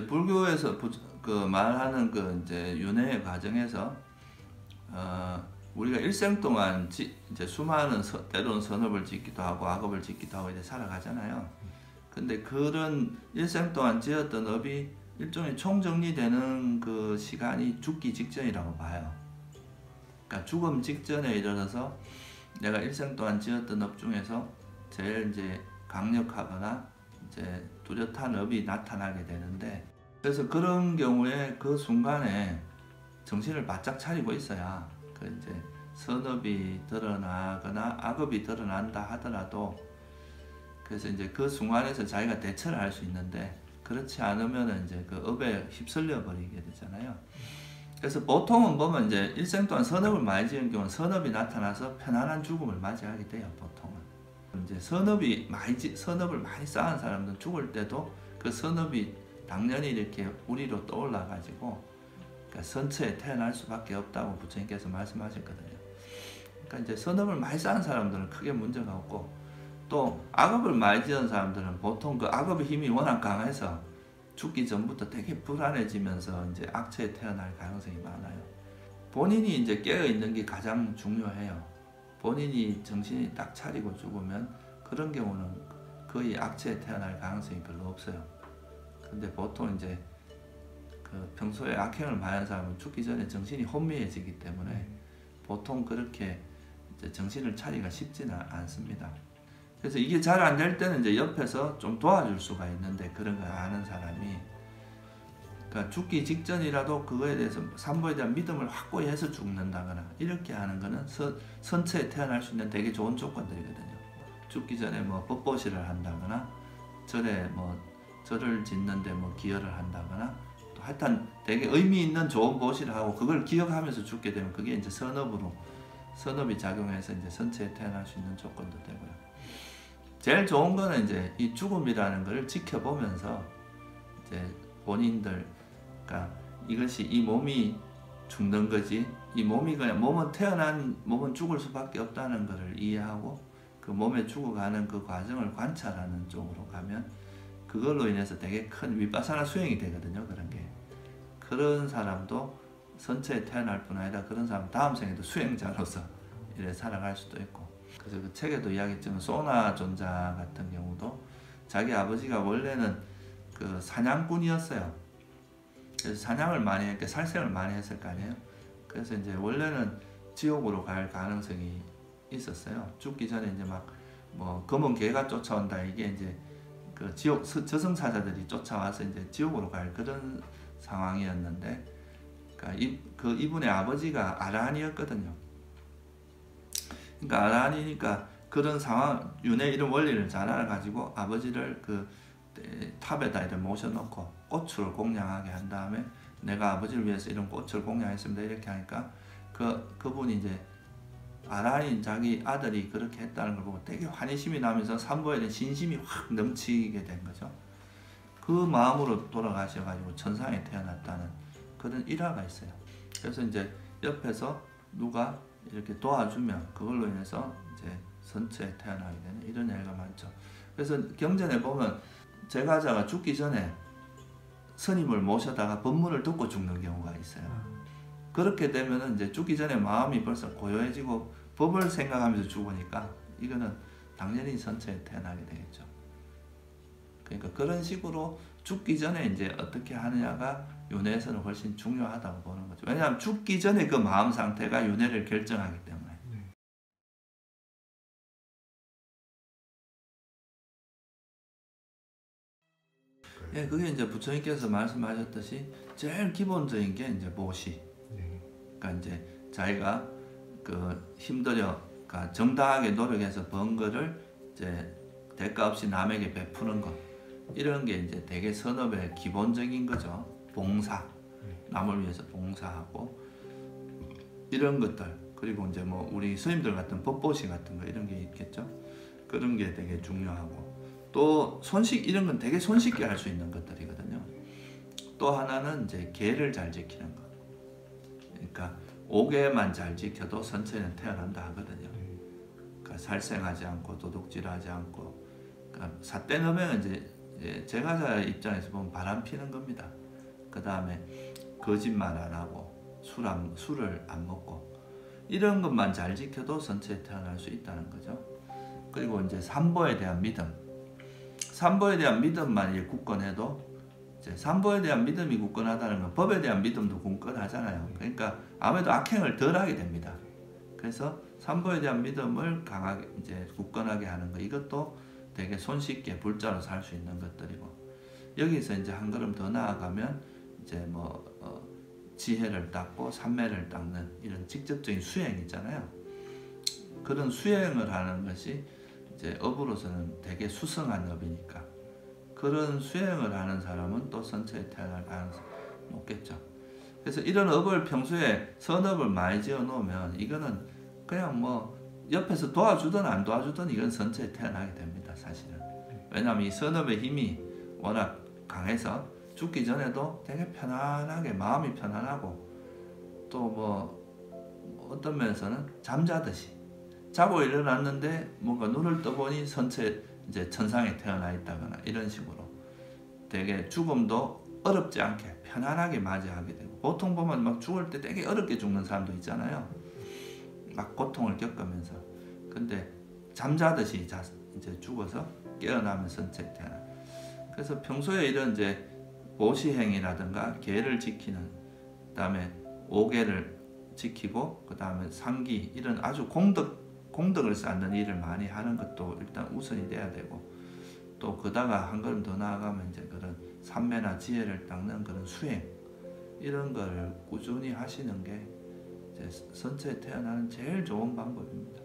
불교에서 그 말하는 그 이제 윤회의 과정에서 우리가 일생 동안 이제 수많은 때로는 선업을 짓기도 하고 악업을 짓기도 하고 이제 살아가잖아요. 근데 그런 일생 동안 지었던 업이 일종의 총정리되는 그 시간이 죽기 직전이라고 봐요. 그러니까 죽음 직전에 이르러서 내가 일생 동안 지었던 업 중에서 제일 이제 강력하거나 이제 뚜렷한 업이 나타나게 되는데, 그래서 그런 경우에 그 순간에 정신을 바짝 차리고 있어야 그 이제 선업이 드러나거나 악업이 드러난다 하더라도, 그래서 이제 그 순간에서 자기가 대처를 할 수 있는데, 그렇지 않으면 이제 그 업에 휩쓸려 버리게 되잖아요. 그래서 보통은 보면 이제 일생 동안 선업을 많이 지은 경우는 선업이 나타나서 편안한 죽음을 맞이하게 돼요. 보통은 이제 선업을 많이 쌓은 사람들은 죽을 때도 그 선업이 당연히 이렇게 우리로 떠올라 가지고 그러니까 선처에 태어날 수밖에 없다고 부처님께서 말씀하셨거든요. 그러니까 이제 선업을 많이 쌓은 사람들은 크게 문제가 없고, 또 악업을 많이 지은 사람들은 보통 그 악업의 힘이 워낙 강해서 죽기 전부터 되게 불안해지면서 이제 악처에 태어날 가능성이 많아요. 본인이 이제 깨어 있는 게 가장 중요해요. 본인이 정신이 딱 차리고 죽으면 그런 경우는 거의 악처에 태어날 가능성이 별로 없어요. 근데 보통 이제 그 평소에 악행을 많이 한 사람은 죽기 전에 정신이 혼미해지기 때문에 보통 그렇게 이제 정신을 차리기가 쉽지는 않습니다. 그래서 이게 잘 안 될 때는 이제 옆에서 좀 도와줄 수가 있는데, 그런 걸 아는 사람이, 그러니까 죽기 직전이라도 그거에 대해서 삼보에 대한 믿음을 확고히 해서 죽는다거나 이렇게 하는 거는 선처에 태어날 수 있는 되게 좋은 조건들이거든요. 죽기 전에 뭐 법보시를 한다거나 절을 짓는데 뭐 기여를 한다거나, 또 하여튼 되게 의미 있는 좋은 보시를 하고 그걸 기억하면서 죽게 되면 그게 이제 선업이 작용해서 이제 선처에 태어날 수 있는 조건도 되고요. 제일 좋은 거는 이제 이 죽음이라는 걸 지켜보면서 이제 본인들, 그러니까 이것이 이 몸이 죽는 거지, 이 몸이 그냥 몸은 죽을 수밖에 없다는 것을 이해하고 그 몸에 죽어가는 그 과정을 관찰하는 쪽으로 가면 그걸로 인해서 되게 큰 위파사나 수행이 되거든요. 그런 사람도 선처에 태어날 뿐 아니라 그런 사람 다음 생에도 수행자로서 이래 살아갈 수도 있고. 그래서 그 책에도 이야기했지만 소나 존자 같은 경우도 자기 아버지가 원래는 그 사냥꾼이었어요. 그래서 사냥을 많이 했고 살생을 많이 했을 거 아니에요. 그래서 이제 원래는 지옥으로 갈 가능성이 있었어요. 죽기 전에 이제 막 뭐 검은 개가 쫓아온다, 이게 이제 그 지옥 저승사자들이 쫓아와서 이제 지옥으로 갈 그런 상황이었는데, 그러니까 이분의 아버지가 아라한이었거든요. 그러니까 아라한이니까 그런 상황, 윤회 이런 원리를 잘 알아가지고 아버지를 그 탑에다 이렇게 모셔놓고 꽃을 공양하게 한 다음에, 내가 아버지를 위해서 이런 꽃을 공양했습니다 이렇게 하니까 그분이 이제 아라한인 자기 아들이 그렇게 했다는 걸 보고 되게 환희심이 나면서 삼보에 대한 신심이 확 넘치게 된 거죠. 그 마음으로 돌아가셔가지고 천상에 태어났다는 그런 일화가 있어요. 그래서 이제 옆에서 누가 이렇게 도와주면 그걸로 인해서 이제 선처에 태어나게 되는 이런 예가 많죠. 그래서 경전에 보면 제가자가 죽기 전에 스님을 모셔다가 법문을 듣고 죽는 경우가 있어요. 그렇게 되면 이제 죽기 전에 마음이 벌써 고요해지고 법을 생각하면서 죽으니까 이거는 당연히 선처에 태어나게 되겠죠. 그러니까 그런 식으로 죽기 전에 이제 어떻게 하느냐가 윤회에서는 훨씬 중요하다고 보는 거죠. 왜냐하면 죽기 전에 그 마음 상태가 윤회를 결정하기 때문에. 예, 그게 이제 부처님께서 말씀하셨듯이 제일 기본적인 게 이제 보시. 그러니까 이제 자기가 그 그러니까 정당하게 노력해서 번 거를 이제 대가 없이 남에게 베푸는 것, 이런 게 이제 되게 선업의 기본적인 거죠. 봉사, 남을 위해서 봉사하고 이런 것들, 그리고 이제 뭐 우리 스님들 같은 법보시 같은 거 이런 게 있겠죠. 그런 게 되게 중요하고, 또 이런 건 되게 손쉽게 할 수 있는 것들이거든요. 또 하나는 이제 계를 잘 지키는 것. 그러니까 5계만 잘 지켜도 선처에는 태어난다 하거든요. 그러니까 살생하지 않고 도둑질하지 않고, 그러니까 삿대 넣으면 이제 제가자 입장에서 보면 바람 피는 겁니다. 그 다음에 거짓말 안 하고 술을 안 먹고 이런 것만 잘 지켜도 선처에 태어날 수 있다는 거죠. 그리고 이제 삼보에 대한 믿음, 삼보에 대한 믿음만 이제 굳건해도 이제 삼보에 대한 믿음이 굳건하다는 건 법에 대한 믿음도 굳건하잖아요. 그러니까 아무래도 악행을 덜 하게 됩니다. 그래서 삼보에 대한 믿음을 강하게 이제 굳건하게 하는 거, 이것도 되게 손쉽게 불자로 살 수 있는 것들이고, 여기서 이제 한 걸음 더 나아가면 이제 뭐 지혜를 닦고 삼매를 닦는 이런 직접적인 수행 있잖아요. 그런 수행을 하는 것이 이제 업으로서는 되게 수성한 업이니까 그런 수행을 하는 사람은 또 선처에 태어날 가능성이 높겠죠. 그래서 이런 업을 평소에 선업을 많이 지어 놓으면 이거는 그냥 뭐 옆에서 도와주든 안 도와주든 이건 선처에 태어나게 됩니다, 사실은. 왜냐하면 이 선업의 힘이 워낙 강해서 죽기 전에도 되게 편안하게 마음이 편안하고 또 뭐 어떤 면에서는 잠자듯이 자고 일어났는데 뭔가 눈을 떠보니 선처에 이제 천상에 태어나 있다거나 이런 식으로 되게 죽음도 어렵지 않게 편안하게 맞이하게 되고, 보통 보면 막 죽을 때 되게 어렵게 죽는 사람도 있잖아요. 막 고통을 겪으면서. 근데 잠자듯이 이제 죽어서 깨어나면 선처에 태어나. 그래서 평소에 이런 이제 보시행이라든가 계를 지키는, 그다음에 오계를 지키고 그다음에 상기, 이런 아주 공덕을 쌓는 일을 많이 하는 것도 일단 우선이 돼야 되고, 또 그다가 한 걸음 더 나아가면 이제 그런 삼매나 지혜를 닦는 그런 수행, 이런 걸 꾸준히 하시는 게 이제 선처에 태어나는 제일 좋은 방법입니다.